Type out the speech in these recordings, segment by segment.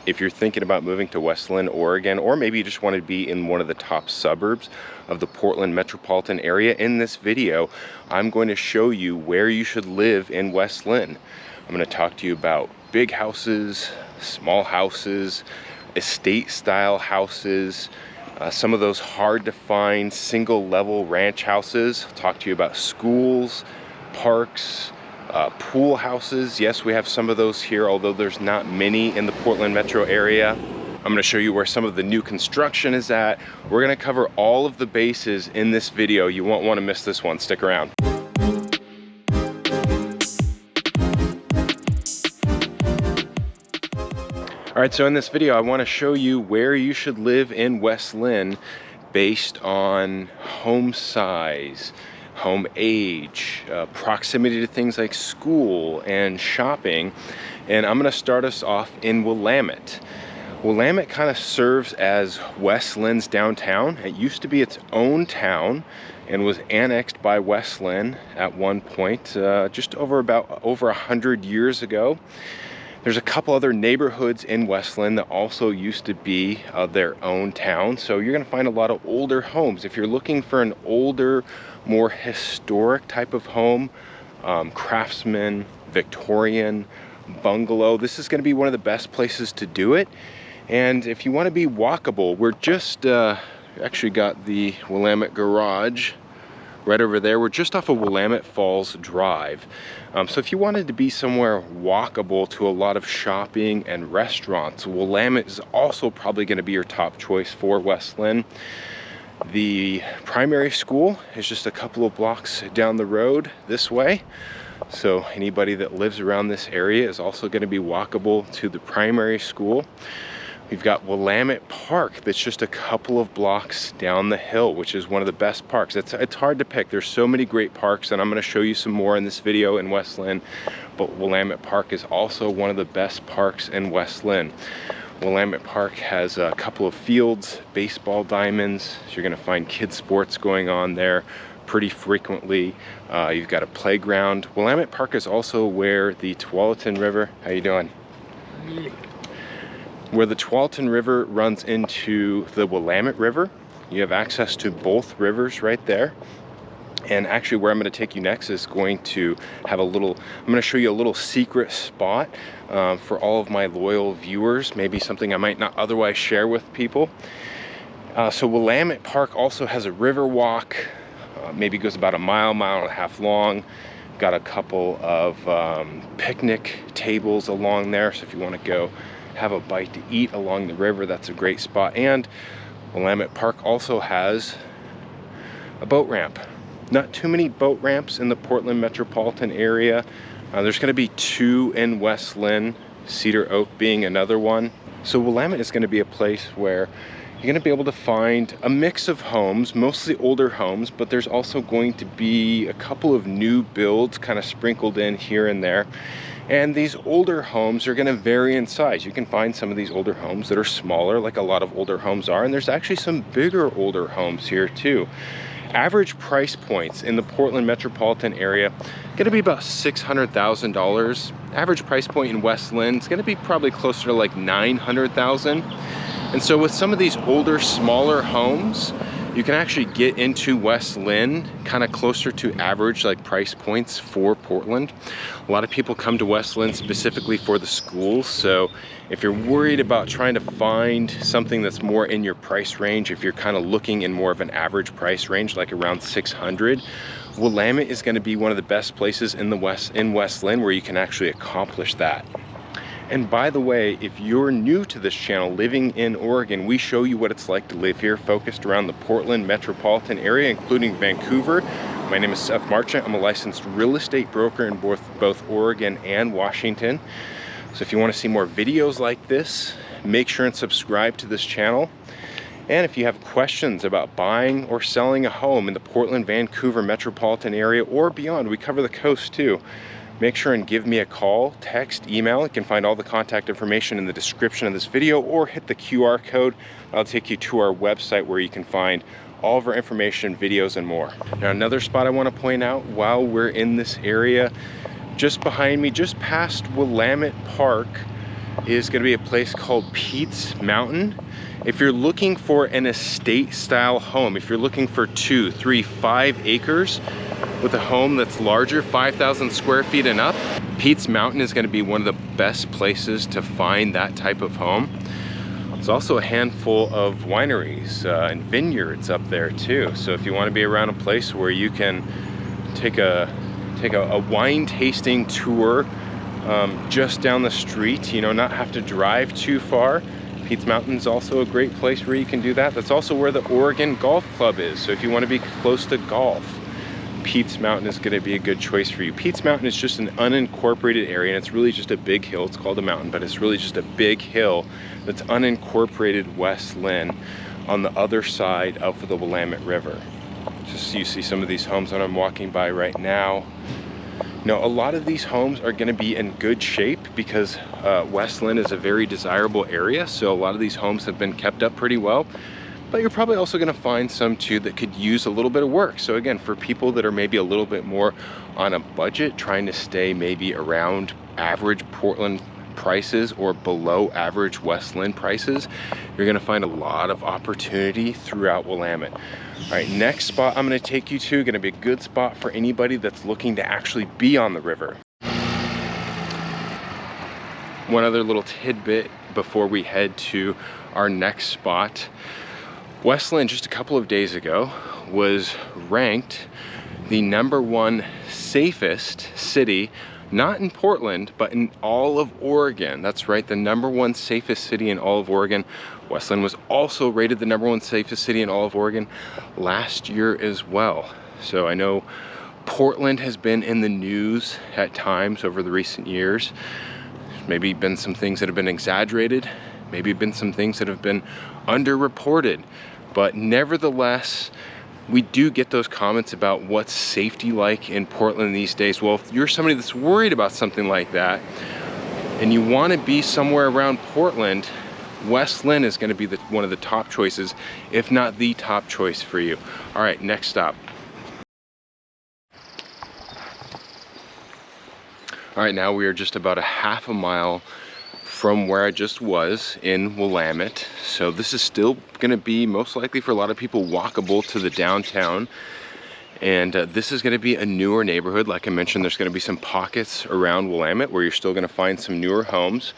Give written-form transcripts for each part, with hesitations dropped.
If you're thinking about moving to West Linn, Oregon, or maybe you just want to be in one of the top suburbs of the Portland metropolitan area, in this video, I'm going to show you where you should live in West Linn. I'm going to talk to you about big houses, small houses, estate style houses, some of those hard to find single level ranch houses. I'll talk to you about schools, parks, pool houses. Yes, we have some of those here, although there's not many in the Portland metro area. I'm going to show you where some of the new construction is at. We're going to cover all of the bases in this video. You won't want to miss this one. Stick around. All right, so in this video, I want to show you where you should live in West Linn based on home size, home age, proximity to things like school and shopping. And I'm going to start us off in Willamette. Willamette kind of serves as West Linn's downtown. It used to be its own town and was annexed by West Linn at one point, just over 100 years ago. There's a couple other neighborhoods in West Linn that also used to be their own town. So you're gonna find a lot of older homes. If you're looking for an older, more historic type of home, craftsman, Victorian, bungalow, this is gonna be one of the best places to do it. And if you wanna be walkable, we're just, actually got the Willamette garage right over there. We're just off of Willamette Falls Drive. So if you wanted to be somewhere walkable to a lot of shopping and restaurants, Willamette is also probably gonna be your top choice for West Linn. The primary school is just a couple of blocks down the road this way. So anybody that lives around this area is also gonna be walkable to the primary school. We've got Willamette Park that's just a couple of blocks down the hill, which is one of the best parks. It's hard to pick. There's so many great parks, and I'm going to show you some more in this video in West Linn. But Willamette Park is also one of the best parks in West Linn. Willamette Park has a couple of fields, baseball diamonds. So you're going to find kids sports going on there pretty frequently. You've got a playground. Willamette Park is also where the Tualatin River, how you doing? Where the Tualatin River runs into the Willamette River. You have access to both rivers right there. And actually where I'm going to take you next is going to have I'm going to show you a little secret spot for all of my loyal viewers, maybe something I might not otherwise share with people. So Willamette Park also has a river walk, maybe goes about a mile and a half long. Got a couple of picnic tables along there, so if you want to go have a bite to eat along the river, that's a great spot. And Willamette Park also has a boat ramp. Not too many boat ramps in the Portland metropolitan area. There's going to be 2 in West Linn, Cedar Oak being another one. So Willamette is going to be a place where you're going to be able to find a mix of homes, mostly older homes, but there's also going to be a couple of new builds kind of sprinkled in here and there. And these older homes are going to vary in size. You can find some of these older homes that are smaller, like a lot of older homes are, and there's actually some bigger older homes here too. Average price points in the Portland metropolitan area going to be about $600,000. Average price point in West Linn is going to be probably closer to like $900,000. And so with some of these older, smaller homes, you can actually get into West Linn kind of closer to average like price points for Portland. A lot of people come to West Linn specifically for the schools. So if you're worried about trying to find something that's more in your price range, if you're kind of looking in more of an average price range, like around 600, Willamette is going to be one of the best places in West Linn where you can actually accomplish that. And by the way, if you're new to this channel, living in Oregon, we show you what it's like to live here, focused around the Portland metropolitan area, including Vancouver. My name is Seth Marchant. I'm a licensed real estate broker in both Oregon and Washington. So if you want to see more videos like this, make sure and subscribe to this channel. And if you have questions about buying or selling a home in the Portland, Vancouver metropolitan area or beyond, we cover the coast too. Make sure and give me a call, text, email. You can find all the contact information in the description of this video, or hit the QR code. I'll take you to our website where you can find all of our information, videos, and more. Now, another spot I want to point out while we're in this area, just behind me, just past Willamette Park, is going to be a place called Pete's Mountain. If you're looking for an estate style home, if you're looking for 2, 3, 5 acres with a home that's larger, 5,000 square feet and up, Pete's Mountain is going to be one of the best places to find that type of home. There's also a handful of wineries and vineyards up there too. So if you want to be around a place where you can take a wine tasting tour just down the street, you know, not have to drive too far, Pete's Mountain is also a great place where you can do that. That's also where the Oregon Golf Club is. So if you want to be close to golf, Pete's Mountain is going to be a good choice for you. Pete's Mountain is just an unincorporated area, and it's really just a big hill. It's called a mountain, but it's really just a big hill that's unincorporated West Linn on the other side of the Willamette River. Just so you see some of these homes that I'm walking by right now. Now, a lot of these homes are going to be in good shape because West Linn is a very desirable area, so a lot of these homes have been kept up pretty well. But you're probably also going to find some too that could use a little bit of work. So again, for people that are maybe a little bit more on a budget, trying to stay maybe around average Portland prices or below average West Linn prices, you're going to find a lot of opportunity throughout Willamette. All right, next spot I'm going to take you to, going to be a good spot for anybody that's looking to actually be on the river. One other little tidbit before we head to our next spot. West Linn just a couple of days ago was ranked the #1 safest city, not in Portland, but in all of Oregon. That's right, the #1 safest city in all of Oregon. West Linn was also rated the #1 safest city in all of Oregon last year as well. So I know Portland has been in the news at times over the recent years. Maybe been some things that have been exaggerated, maybe been some things that have been underreported, but nevertheless, we do get those comments about what's safety like in Portland these days. Well, if you're somebody that's worried about something like that and you want to be somewhere around Portland, West Linn is going to be one of the top choices, if not the top choice for you. All right, next stop. All right, now we are just about a half a mile from where I just was in Willamette. So this is still gonna be most likely for a lot of people walkable to the downtown. And this is gonna be a newer neighborhood. Like I mentioned, there's gonna be some pockets around Willamette where you're still gonna find some newer homes.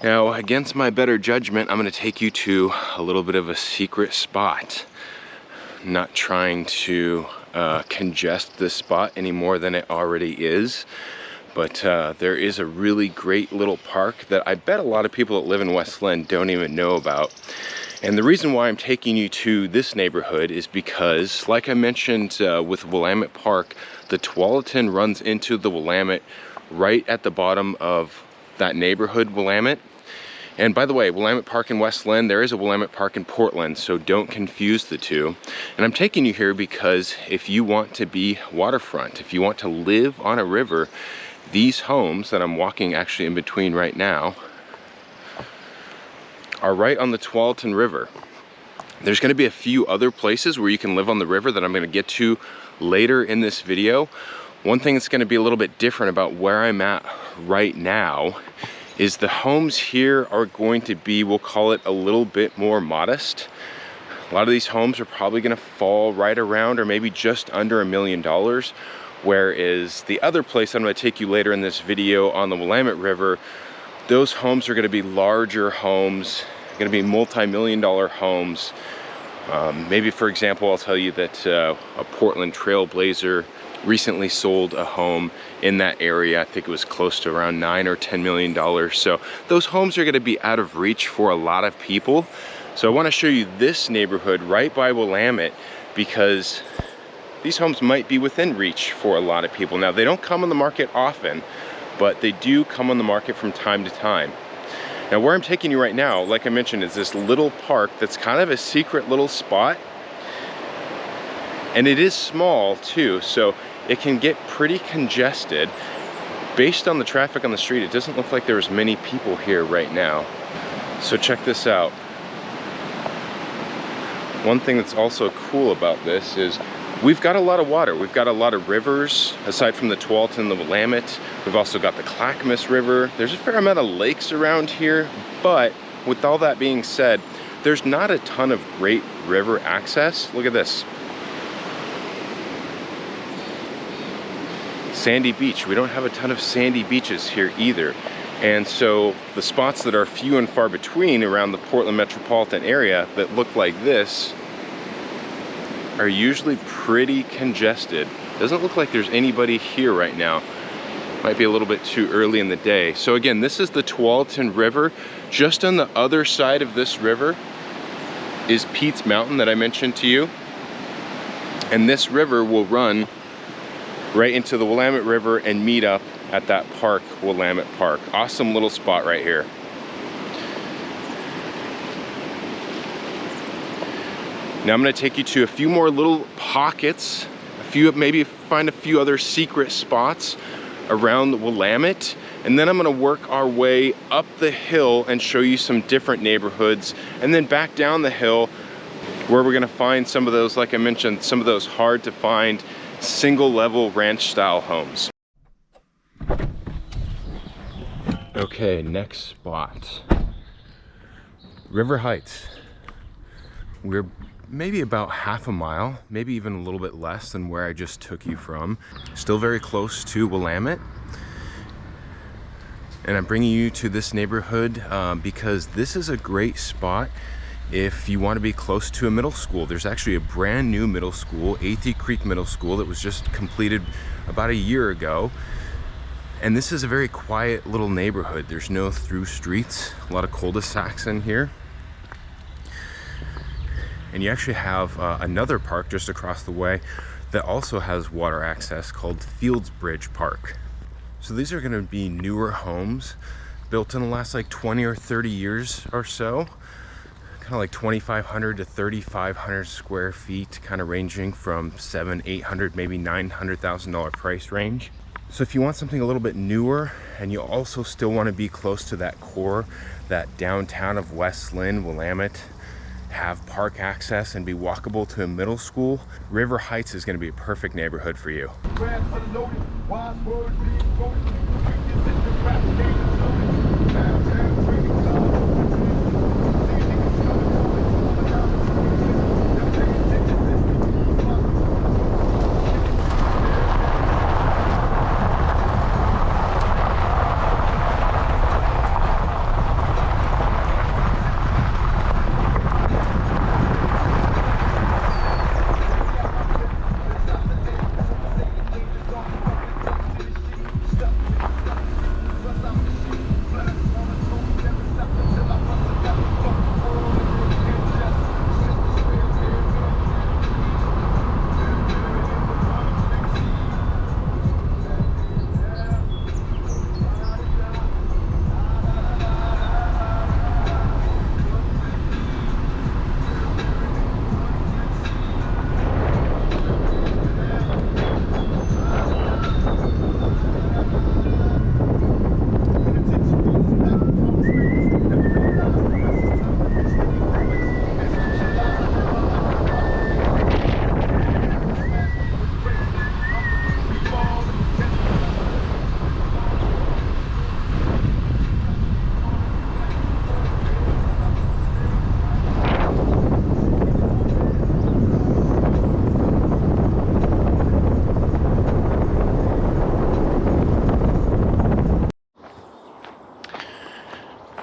Now, against my better judgment, I'm gonna take you to a little bit of a secret spot. Not trying to congest this spot any more than it already is. But there is a really great little park that I bet a lot of people that live in West Linn don't even know about. And the reason why I'm taking you to this neighborhood is because, like I mentioned with Willamette Park, the Tualatin runs into the Willamette right at the bottom of that neighborhood, Willamette. And by the way, Willamette Park in West Linn, there is a Willamette Park in Portland, so don't confuse the two. And I'm taking you here because if you want to be waterfront, if you want to live on a river, these homes that I'm walking actually in between right now are right on the Tualatin River. There's going to be a few other places where you can live on the river that I'm going to get to later in this video. One thing that's going to be a little bit different about where I'm at right now is the homes here are going to be, we'll call it a little bit more modest. A lot of these homes are probably going to fall right around or maybe just under $1 million. Whereas the other place I'm going to take you later in this video on the Willamette River, those homes are going to be larger homes, going to be multi-million-dollar homes. Maybe, for example, I'll tell you that a Portland Trailblazer recently sold a home in that area. I think it was close to around $9 or $10 million. So those homes are going to be out of reach for a lot of people. So I want to show you this neighborhood right by Willamette because these homes might be within reach for a lot of people. Now, they don't come on the market often, but they do come on the market from time to time. Now, where I'm taking you right now, like I mentioned, is this little park that's kind of a secret little spot. And it is small too, so it can get pretty congested. Based on the traffic on the street, it doesn't look like there's many people here right now. So check this out. One thing that's also cool about this is We've got a lot of water. We've got a lot of rivers, aside from the Tualatin and the Willamette. We've also got the Clackamas River. There's a fair amount of lakes around here, but with all that being said, there's not a ton of great river access. Look at this. Sandy beach. We don't have a ton of sandy beaches here either. And so the spots that are few and far between around the Portland metropolitan area that look like this are usually pretty congested. Doesn't look like there's anybody here right now. Might be a little bit too early in the day. So again, this is the Tualatin River. Just on the other side of this river is Pete's Mountain that I mentioned to you. And this river will run right into the Willamette River and meet up at that park, Willamette Park. Awesome little spot right here. Now I'm gonna take you to a few more little pockets, maybe find a few other secret spots around the Willamette, and then I'm gonna work our way up the hill and show you some different neighborhoods, and then back down the hill where we're gonna find some of those, like I mentioned, some of those hard to find single level ranch style homes. Okay, next spot, River Heights. We're maybe about half a mile, maybe even a little bit less than where I just took you from. Still very close to Willamette. And I'm bringing you to this neighborhood because this is a great spot if you want to be close to a middle school. There's actually a brand new middle school, Athey Creek Middle School, that was just completed about a year ago. And this is a very quiet little neighborhood. There's no through streets, a lot of cul-de-sacs in here. And you actually have another park just across the way that also has water access called Fields Bridge Park. So these are gonna be newer homes built in the last like 20 or 30 years or so. Kind of like 2,500 to 3,500 square feet, kind of ranging from $700,000, $800,000, maybe $900,000 price range. So if you want something a little bit newer and you also still want to be close to that core, that downtown of West Linn, Willamette, have park access and be walkable to a middle school, River Heights is going to be a perfect neighborhood for you.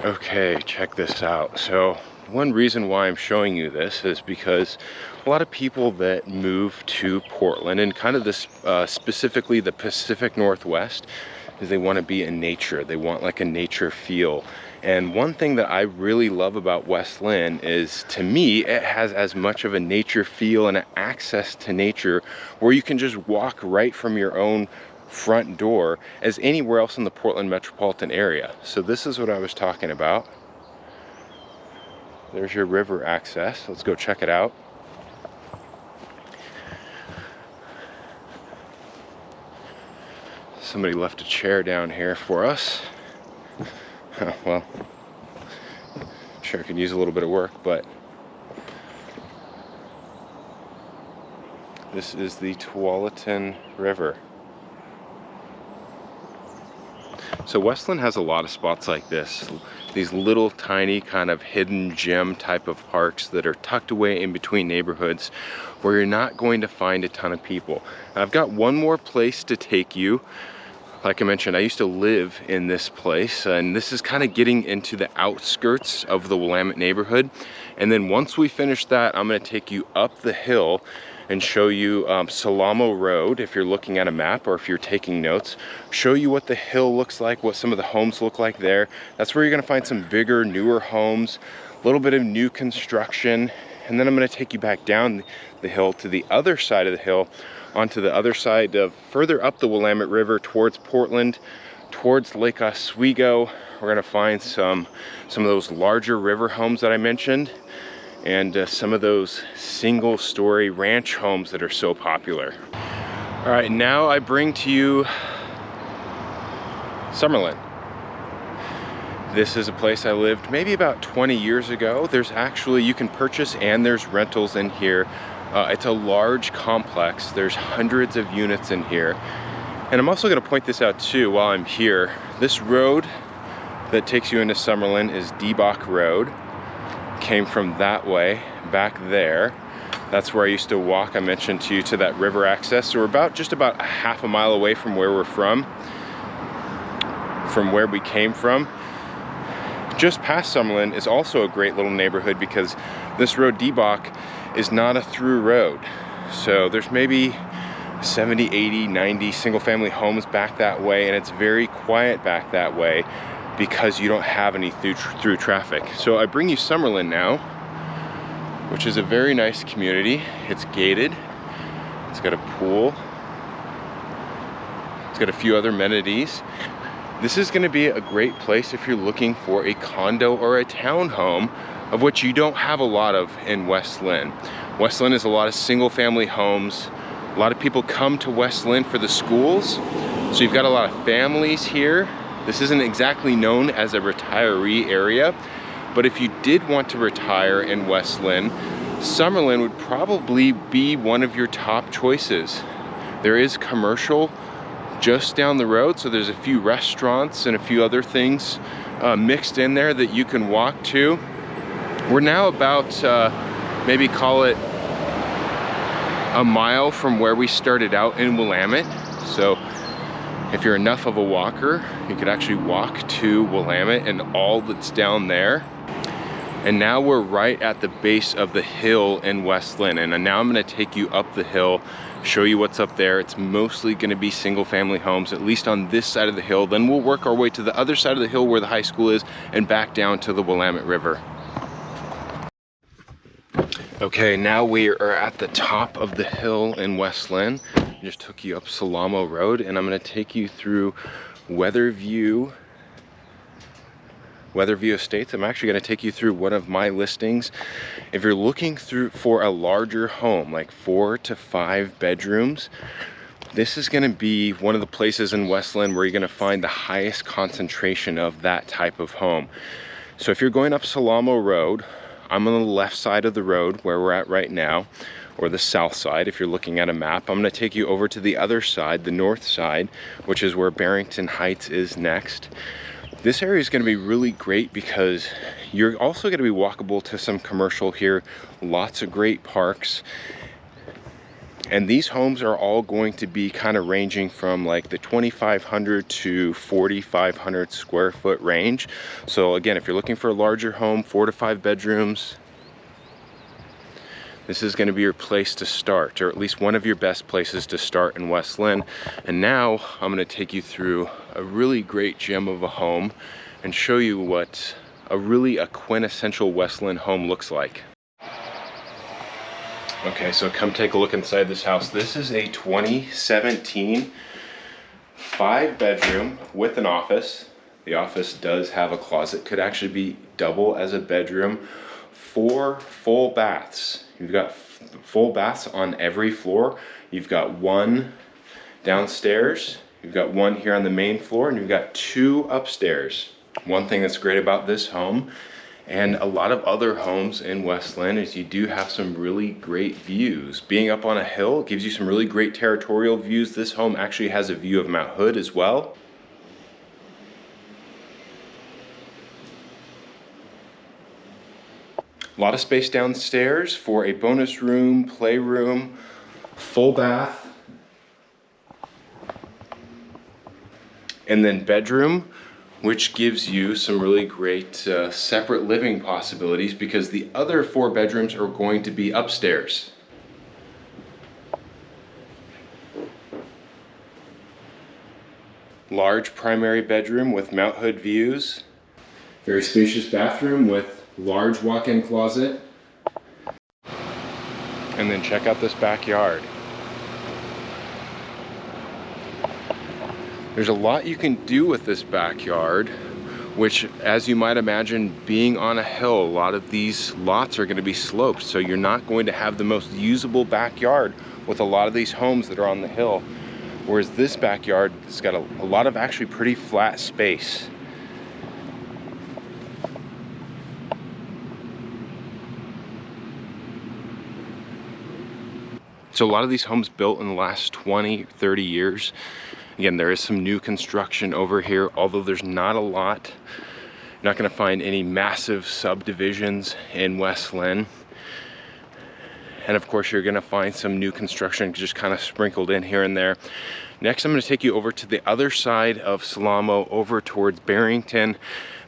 Okay, check this out. So one reason why I'm showing you this is because a lot of people that move to Portland and kind of this specifically the Pacific Northwest is they want to be in nature. They want like a nature feel. And one thing that I really love about West Linn is, to me, it has as much of a nature feel and access to nature where you can just walk right from your own front door as anywhere else in the Portland metropolitan area. So this is what I was talking about. There's your river access. Let's go check it out. Somebody left a chair down here for us. Well, sure could use a little bit of work, but This is the Tualatin River. So West Linn has a lot of spots like this. These little tiny kind of hidden gem type of parks that are tucked away in between neighborhoods where you're not going to find a ton of people. And I've got one more place to take you. Like I mentioned, I used to live in this place, and this is kind of getting into the outskirts of the Willamette neighborhood. And then once we finish that, I'm going to take you up the hill and show you Salamo Road, if you're looking at a map or if you're taking notes. Show you what the hill looks like, what some of the homes look like there. That's where you're going to find some bigger, newer homes, a little bit of new construction. And then I'm going to take you back down the hill to the other side of the hill, onto the other side of further up the Willamette River towards Portland, towards Lake Oswego. We're going to find some of those larger river homes that I mentioned, and some of those single-story ranch homes that are so popular. All right, now I bring to you Summerlinn. This is a place I lived maybe about 20 years ago. There's actually, you can purchase and there's rentals in here. It's a large complex. There's hundreds of units in here. And I'm also going to point this out too while I'm here. This road that takes you into Summerlinn is Debach Road. Came from that way, back there. That's where I used to walk. I mentioned to you to that river access. So we're just about a half a mile away from where we're from where we came from. Just past Summerlinn is also a great little neighborhood because this road, Debach, is not a through road. So there's maybe 70, 80, 90 single family homes back that way, and it's very quiet back that way because you don't have any through traffic. So I bring you Summerlinn now, which is a very nice community. It's gated, it's got a pool, it's got a few other amenities. This is going to be a great place if you're looking for a condo or a townhome, of which you don't have a lot of in West Linn. West Linn is a lot of single family homes. A lot of people come to West Linn for the schools, so you've got a lot of families here. This isn't exactly known as a retiree area, but if you did want to retire in West Linn, Summerlinn would probably be one of your top choices. There is commercial just down the road, so there's a few restaurants and a few other things mixed in there that you can walk to. We're now about, maybe call it a mile from where we started out in Willamette. So if you're enough of a walker, you could actually walk to Willamette and all that's down there. And now we're right at the base of the hill in West Linn. And now I'm gonna take you up the hill, show you what's up there. It's mostly gonna be single family homes, at least on this side of the hill. Then we'll work our way to the other side of the hill where the high school is and back down to the Willamette River. Okay, now we are at the top of the hill in West Linn. I just took you up Salamo Road, and I'm gonna take you through Weatherview Estates. I'm actually going to take you through one of my listings. If you're looking for a larger home, like 4 to 5 bedrooms, this is going to be one of the places in West Linn where you're going to find the highest concentration of that type of home. So if you're going up Salamo Road, I'm on the left side of the road where we're at right now, or the south side if you're looking at a map. I'm going to take you over to the other side, the north side, which is where Barrington Heights is next. This area is going to be really great because you're also going to be walkable to some commercial here, lots of great parks. And these homes are all going to be kind of ranging from like the 2,500 to 4,500 square foot range. So again, if you're looking for a larger home, 4 to 5 bedrooms, this is going to be your place to start, or at least one of your best places to start in West Linn. And now I'm going to take you through a really great gem of a home and show you what a quintessential West Linn home looks like. Okay, so come take a look inside this house. This is a 2017 5-bedroom with an office. The office does have a closet, could actually be double as a bedroom. 4 full baths. You've got full baths on every floor. You've got 1 downstairs, you've got 1 here on the main floor, and you've got 2 upstairs. One thing that's great about this home and a lot of other homes in West Linn is you do have some really great views. Being up on a hill gives you some really great territorial views. This home actually has a view of Mount Hood as well. A lot of space downstairs for a bonus room, playroom, full bath, and then bedroom, which gives you some really great separate living possibilities because the other 4 bedrooms are going to be upstairs. Large primary bedroom with Mount Hood views. Very spacious bathroom with large walk-in closet. And then check out this backyard. There's a lot you can do with this backyard, which, as you might imagine, being on a hill, a lot of these lots are going to be sloped, so you're not going to have the most usable backyard with a lot of these homes that are on the hill. Whereas this backyard has got a lot of actually pretty flat space. So a lot of these homes built in the last 20, 30 years. Again, there is some new construction over here, although there's not a lot. You're not gonna find any massive subdivisions in West Linn. And of course, you're gonna find some new construction just kind of sprinkled in here and there. Next, I'm gonna take you over to the other side of Salamo, over towards Barrington.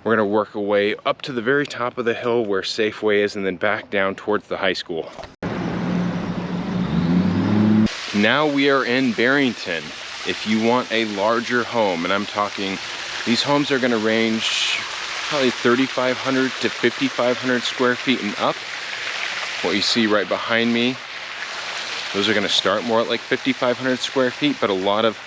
We're gonna work our way up to the very top of the hill where Safeway is, and then back down towards the high school. Now we are in Barrington. If you want a larger home, and I'm talking, these homes are gonna range probably 3,500 to 5,500 square feet and up. What you see right behind me, those are gonna start more at like 5,500 square feet, but a lot of,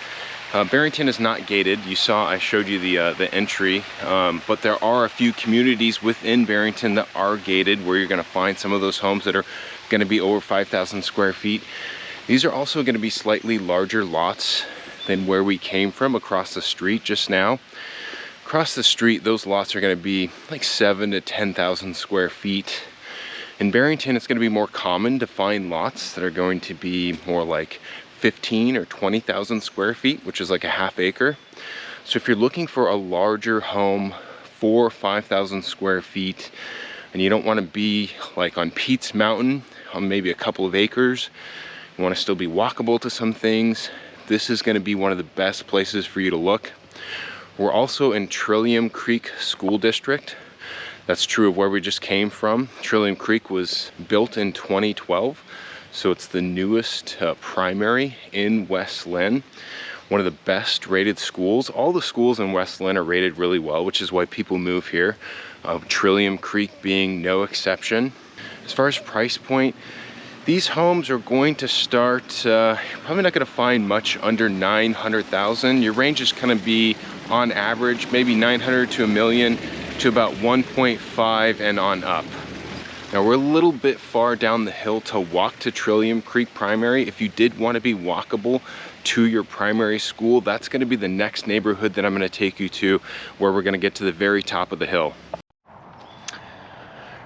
Barrington is not gated. You saw, I showed you the entry, but there are a few communities within Barrington that are gated where you're gonna find some of those homes that are gonna be over 5,000 square feet. These are also gonna be slightly larger lots than where we came from across the street just now. Across the street, those lots are gonna be like 7,000 to 10,000 square feet. In Barrington, it's gonna be more common to find lots that are going to be more like 15 or 20,000 square feet, which is like a half acre. So if you're looking for a larger home, 4,000 or 5,000 square feet, and you don't wanna be like on Pete's Mountain on maybe a couple of acres, you wanna still be walkable to some things, this is gonna be one of the best places for you to look. We're also in Trillium Creek School District. That's true of where we just came from. Trillium Creek was built in 2012, so it's the newest primary in West Linn. One of the best rated schools. All the schools in West Linn are rated really well, which is why people move here. Trillium Creek being no exception. As far as price point, these homes are going to start, probably not gonna find much under 900,000. Your range is gonna be, on average, maybe 900 to a million to about 1.5 and on up. Now we're a little bit far down the hill to walk to Trillium Creek Primary. If you did want to be walkable to your primary school, that's gonna be the next neighborhood that I'm gonna take you to, where we're gonna get to the very top of the hill.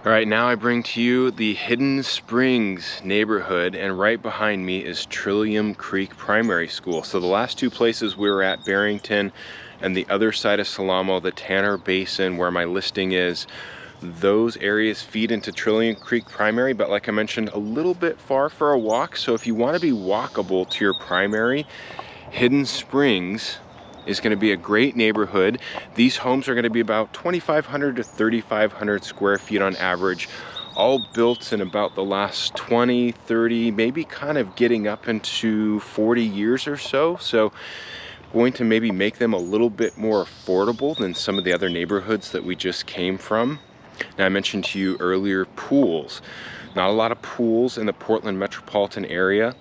All right, now I bring to you the Hidden Springs neighborhood, and right behind me is Trillium Creek Primary School. So the last two places we were at, Barrington and the other side of Salamo, the Tanner Basin, where my listing is, those areas feed into Trillium Creek Primary, but like I mentioned, a little bit far for a walk. So if you want to be walkable to your primary, Hidden Springs is going to be a great neighborhood. These homes are going to be about 2,500 to 3,500 square feet on average, all built in about the last 20, 30, maybe kind of getting up into 40 years or so. So going to maybe make them a little bit more affordable than some of the other neighborhoods that we just came from. Now, I mentioned to you earlier, pools. Not a lot of pools in the Portland metropolitan area.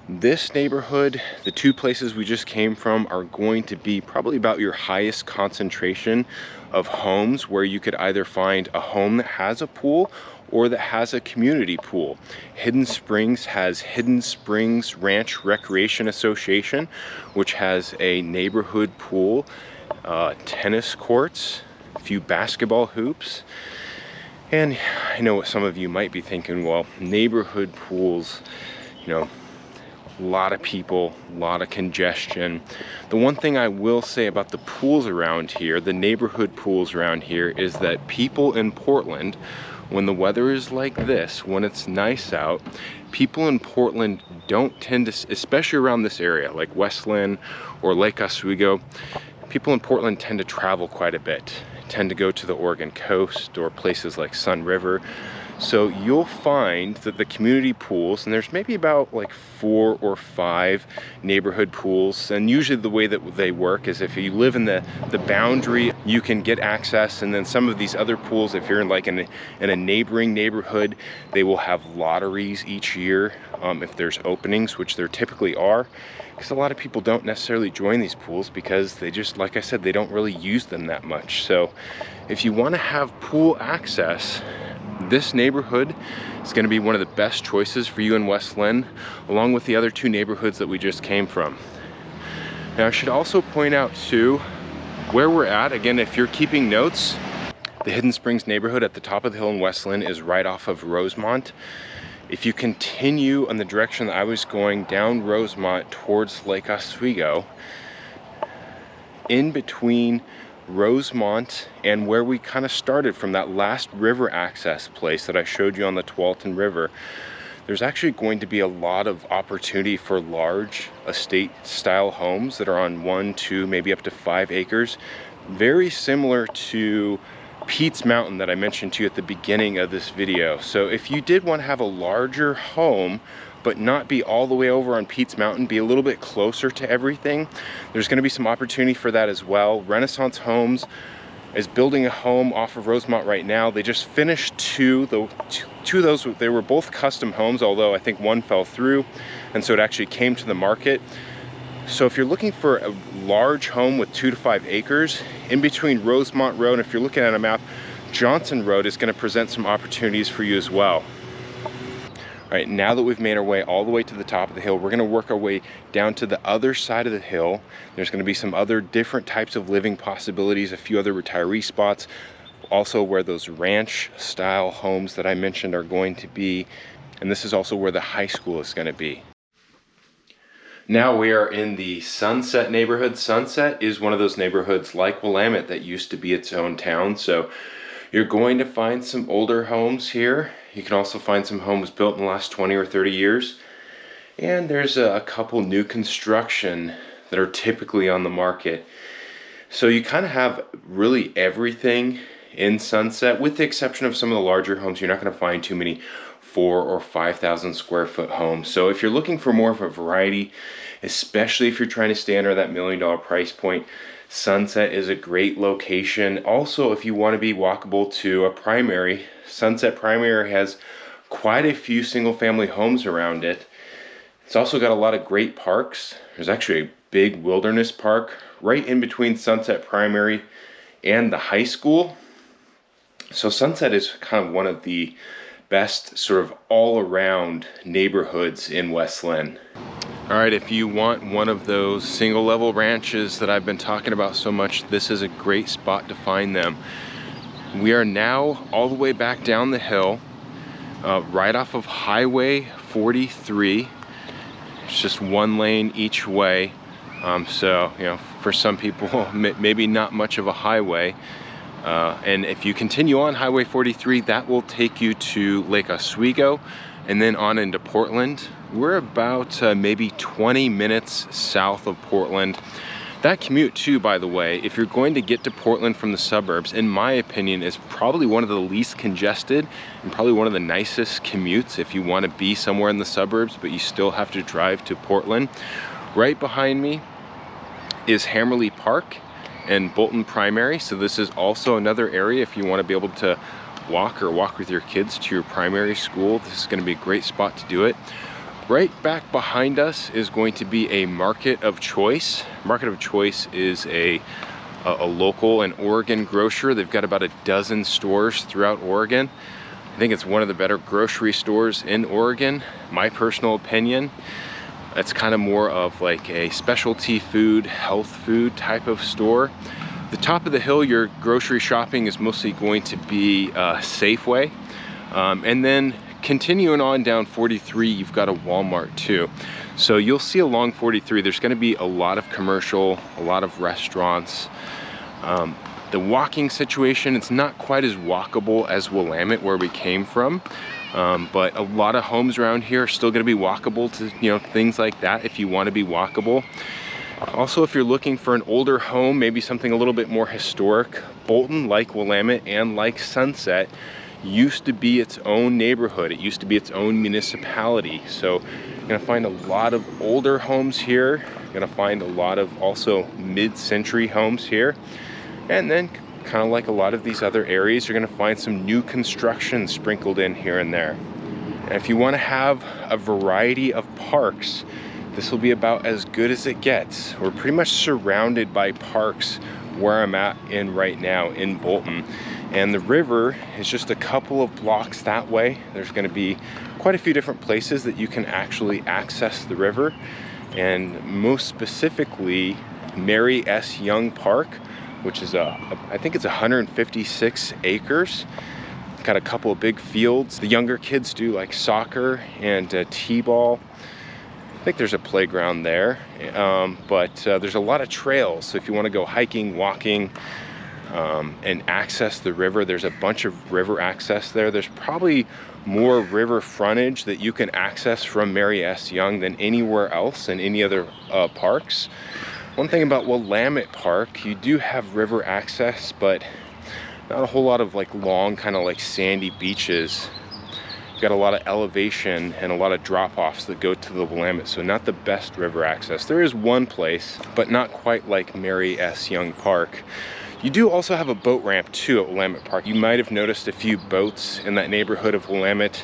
This neighborhood, the two places we just came from, are going to be probably about your highest concentration of homes where you could either find a home that has a pool or that has a community pool. Hidden Springs has Hidden Springs Ranch Recreation Association, which has a neighborhood pool, tennis courts, a few basketball hoops. And I know what some of you might be thinking, well, neighborhood pools, you know, a lot of people, a lot of congestion. The one thing I will say about the pools around here, the neighborhood pools around here, is that people in Portland, when the weather is like this, when it's nice out, people in Portland don't tend to, especially around this area, like West Linn or Lake Oswego, people in Portland tend to travel quite a bit, tend to go to the Oregon coast or places like Sun River. So you'll find that the community pools, and there's maybe about like 4 or 5 neighborhood pools, and usually the way that they work is if you live in the boundary, you can get access, and then some of these other pools, if you're in like in a neighboring neighborhood, they will have lotteries each year if there's openings, which there typically are, because a lot of people don't necessarily join these pools because they just, like I said, they don't really use them that much. So if you want to have pool access, this neighborhood is going to be one of the best choices for you in West Linn, along with the other 2 neighborhoods that we just came from. Now, I should also point out too, where we're at, again, if you're keeping notes, the Hidden Springs neighborhood at the top of the hill in West Linn is right off of Rosemont. If you continue in the direction that I was going, down Rosemont towards Lake Oswego, in between Rosemont and where we kind of started from that last river access place that I showed you on the Tualatin River, there's actually going to be a lot of opportunity for large estate style homes that are on 1, 2, maybe up to 5 acres. Very similar to Pete's Mountain that I mentioned to you at the beginning of this video. So if you did want to have a larger home, but not be all the way over on Pete's Mountain, be a little bit closer to everything, there's going to be some opportunity for that as well. Renaissance Homes is building a home off of Rosemont right now. They just finished 2 of those. They were both custom homes, although I think one fell through, and so it actually came to the market. So if you're looking for a large home with 2 to 5 acres, in between Rosemont Road, and if you're looking at a map, Johnson Road is going to present some opportunities for you as well. All right, now that we've made our way all the way to the top of the hill, we're going to work our way down to the other side of the hill. There's going to be some other different types of living possibilities, a few other retiree spots, also where those ranch style homes that I mentioned are going to be, and this is also where the high school is going to be. Now we are in the Sunset neighborhood. Sunset is one of those neighborhoods like Willamette that used to be its own town. So you're going to find some older homes here. You can also find some homes built in the last 20 or 30 years. And there's a couple new construction that are typically on the market. So you kind of have really everything in Sunset, with the exception of some of the larger homes. You're not going to find too many 4,000 or 5,000 square foot homes. So if you're looking for more of a variety, especially if you're trying to stay under that $1 million price point, Sunset is a great location. Also, if you want to be walkable to a primary, Sunset Primary has quite a few single family homes around it. It's also got a lot of great parks. There's actually a big wilderness park right in between Sunset Primary and the high school. So Sunset is kind of one of the best sort of all-around neighborhoods in West Linn. All right, if you want one of those single level ranches that I've been talking about so much, this is a great spot to find them. We are now all the way back down the hill, right off of Highway 43. It's just 1 lane each way. So, you know, for some people, maybe not much of a highway. And if you continue on Highway 43, that will take you to Lake Oswego and then on into Portland. We're about maybe 20 minutes south of Portland. That commute too, by the way, if you're going to get to Portland from the suburbs, in my opinion, is probably one of the least congested and probably one of the nicest commutes if you want to be somewhere in the suburbs, but you still have to drive to Portland. Right behind me is Hammerly Park and Bolton Primary. So this is also another area if you want to be able to walk with your kids to your primary school. This is going to be a great spot to do it. Right back behind us is going to be a Market of Choice. Market of Choice is a local and Oregon grocer. They've got about a dozen stores throughout Oregon. I think it's one of the better grocery stores in Oregon, my personal opinion. It's kind of more of like a specialty food, health food type of store. The top of the hill, your grocery shopping is mostly going to be Safeway. And then continuing on down 43, you've got a Walmart too. So you'll see along 43, there's gonna be a lot of commercial, a lot of restaurants. The walking situation, it's not quite as walkable as Willamette where we came from. But a lot of homes around here are still gonna be walkable to, you know, things like that if you wanna be walkable. Also, if you're looking for an older home, maybe something a little bit more historic, Bolton, like Willamette and like Sunset, used to be its own neighborhood. It used to be its own municipality. So you're gonna find a lot of older homes here. You're gonna find a lot of also mid-century homes here. And then kind of like a lot of these other areas, you're gonna find some new construction sprinkled in here and there. And if you wanna have a variety of parks, this will be about as good as it gets. We're pretty much surrounded by parks where I'm at right now in Bolton. And the river is just a couple of blocks that way. There's gonna be quite a few different places that you can actually access the river. And most specifically, Mary S. Young Park, which is I think it's 156 acres. Got a couple of big fields. The younger kids do like soccer and t-ball. I think there's a playground there, but there's a lot of trails. So if you want to go hiking, walking, and access the river, there's a bunch of river access there. There's probably more river frontage that you can access from Mary S. Young than anywhere else in any other parks. One thing about Willamette Park, you do have river access, but not a whole lot of like long kind of like sandy beaches. Got a lot of elevation and a lot of drop-offs that go to the Willamette, so not the best river access. There is one place, but not quite like Mary S. Young Park. You do also have a boat ramp too at Willamette Park. You might have noticed a few boats in that neighborhood of Willamette.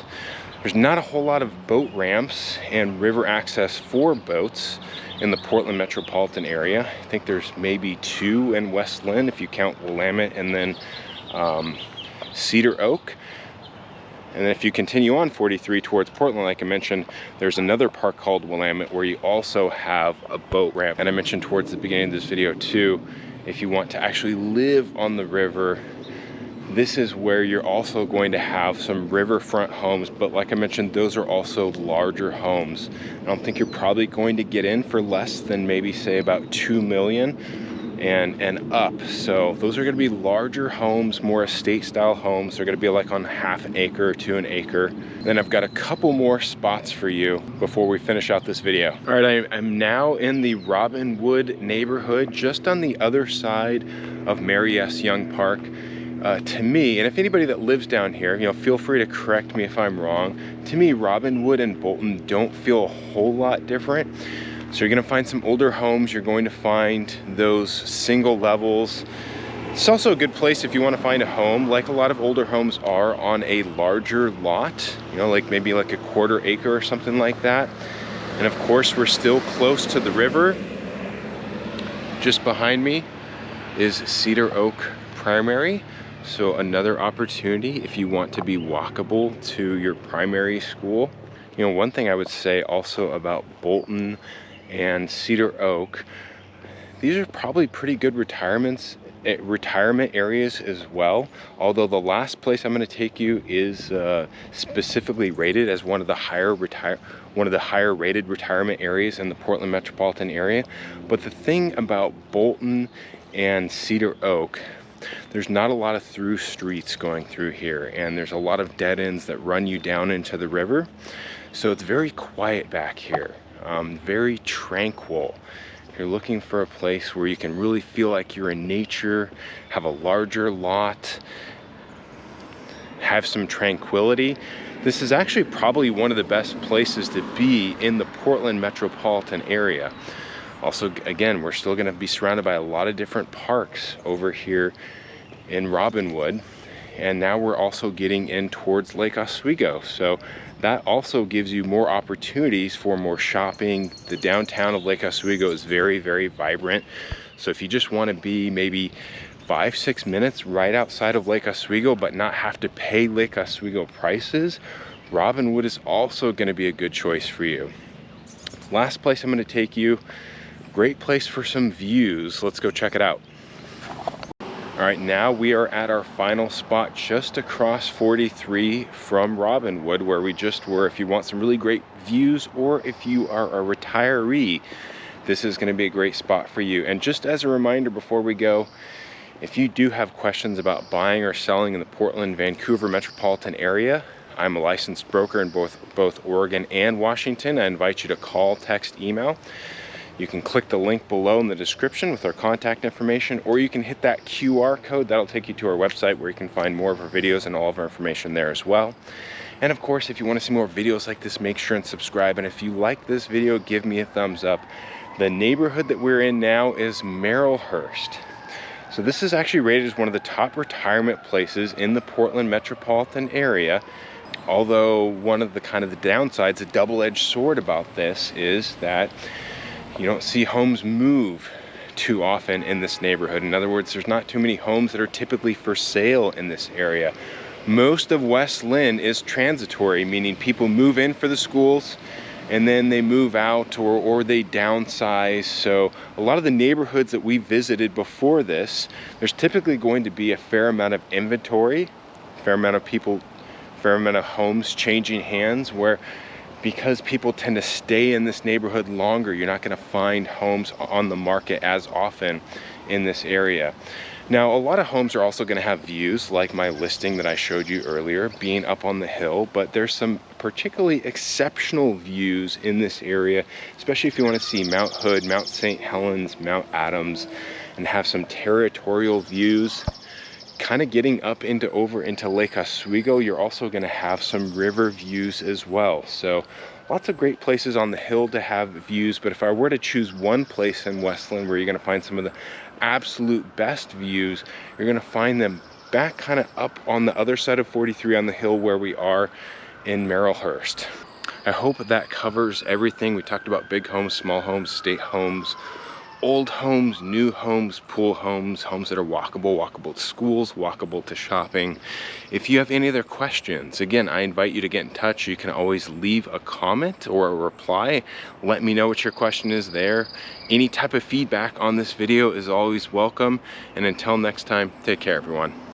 There's not a whole lot of boat ramps and river access for boats in the Portland metropolitan area. I think there's maybe 2 in West Linn if you count Willamette and then Cedar Oak. And then if you continue on 43 towards Portland, like I mentioned, there's another park called Willamette where you also have a boat ramp. And I mentioned towards the beginning of this video too, if you want to actually live on the river, this is where you're also going to have some riverfront homes. But like I mentioned, those are also larger homes. I don't think you're probably going to get in for less than maybe say about $2 million and up. So those are going to be larger homes, more estate style homes. They're going to be like on half an acre to an acre. Then I've got a couple more spots for you before we finish out this video. All right, I'm now in the Robinwood neighborhood, just on the other side of Mary S. Young Park. To me, and if anybody that lives down here, you know, feel free to correct me if I'm wrong. To me, Robinwood and Bolton don't feel a whole lot different. So you're gonna find some older homes. You're going to find those single levels. It's also a good place if you want to find a home, like a lot of older homes are, on a larger lot, you know, like maybe like a quarter acre or something like that. And of course, we're still close to the river. Just behind me is Cedar Oak Primary. So another opportunity if you want to be walkable to your primary school. You know, one thing I would say also about Bolton and Cedar Oak, these are probably pretty good retirement areas as well. Although the last place I'm going to take you is specifically rated as one of the higher rated retirement areas in the Portland metropolitan area. But the thing about Bolton and Cedar Oak, there's not a lot of through streets going through here, and there's a lot of dead ends that run you down into the river. So it's very quiet back here, very tranquil. If you're looking for a place where you can really feel like you're in nature, have a larger lot, have some tranquility, this is actually probably one of the best places to be in the Portland metropolitan area. Also, again, we're still going to be surrounded by a lot of different parks over here in Robinwood. And now we're also getting in towards Lake Oswego. So that also gives you more opportunities for more shopping. The downtown of Lake Oswego is very, very vibrant. So if you just want to be maybe 5-6 minutes right outside of Lake Oswego, but not have to pay Lake Oswego prices, Robinwood is also going to be a good choice for you. Last place I'm going to take you, great place for some views. Let's go check it out. All right, now we are at our final spot just across 43 from Robinwood, where we just were. If you want some really great views, or if you are a retiree, this is going to be a great spot for you. And just as a reminder before we go, if you do have questions about buying or selling in the Portland, Vancouver metropolitan area, I'm a licensed broker in both Oregon and Washington. I invite you to call, text, email. You can click the link below in the description with our contact information, or you can hit that QR code. That'll take you to our website where you can find more of our videos and all of our information there as well. And of course, if you want to see more videos like this, make sure and subscribe. And if you like this video, give me a thumbs up. The neighborhood that we're in now is Merillhurst. So this is actually rated as one of the top retirement places in the Portland metropolitan area. Although one of the downsides, a double-edged sword about this, is that you don't see homes move too often in this neighborhood. In other words, there's not too many homes that are typically for sale in this area. Most of West Linn is transitory, meaning people move in for the schools and then they move out, or they downsize. So a lot of the neighborhoods that we visited before this, there's typically going to be a fair amount of inventory, a fair amount of homes changing hands, where because people tend to stay in this neighborhood longer, you're not going to find homes on the market as often in this area. Now, a lot of homes are also going to have views, like my listing that I showed you earlier, being up on the hill, but there's some particularly exceptional views in this area, especially if you want to see Mount Hood, Mount St. Helens, Mount Adams, and have some territorial views. Kind of getting up over into Lake Oswego, you're also going to have some river views as well. So lots of great places on the hill to have views. But if I were to choose one place in West Linn where you're going to find some of the absolute best views, you're going to find them back kind of up on the other side of 43 on the hill where we are in Merillhurst. I hope that covers everything. We talked about big homes, small homes, state homes, old homes, new homes, pool homes, homes that are walkable to schools, walkable to shopping. If you have any other questions, again, I invite you to get in touch. You can always leave a comment or a reply. Let me know what your question is there. Any type of feedback on this video is always welcome. And until next time, take care, everyone.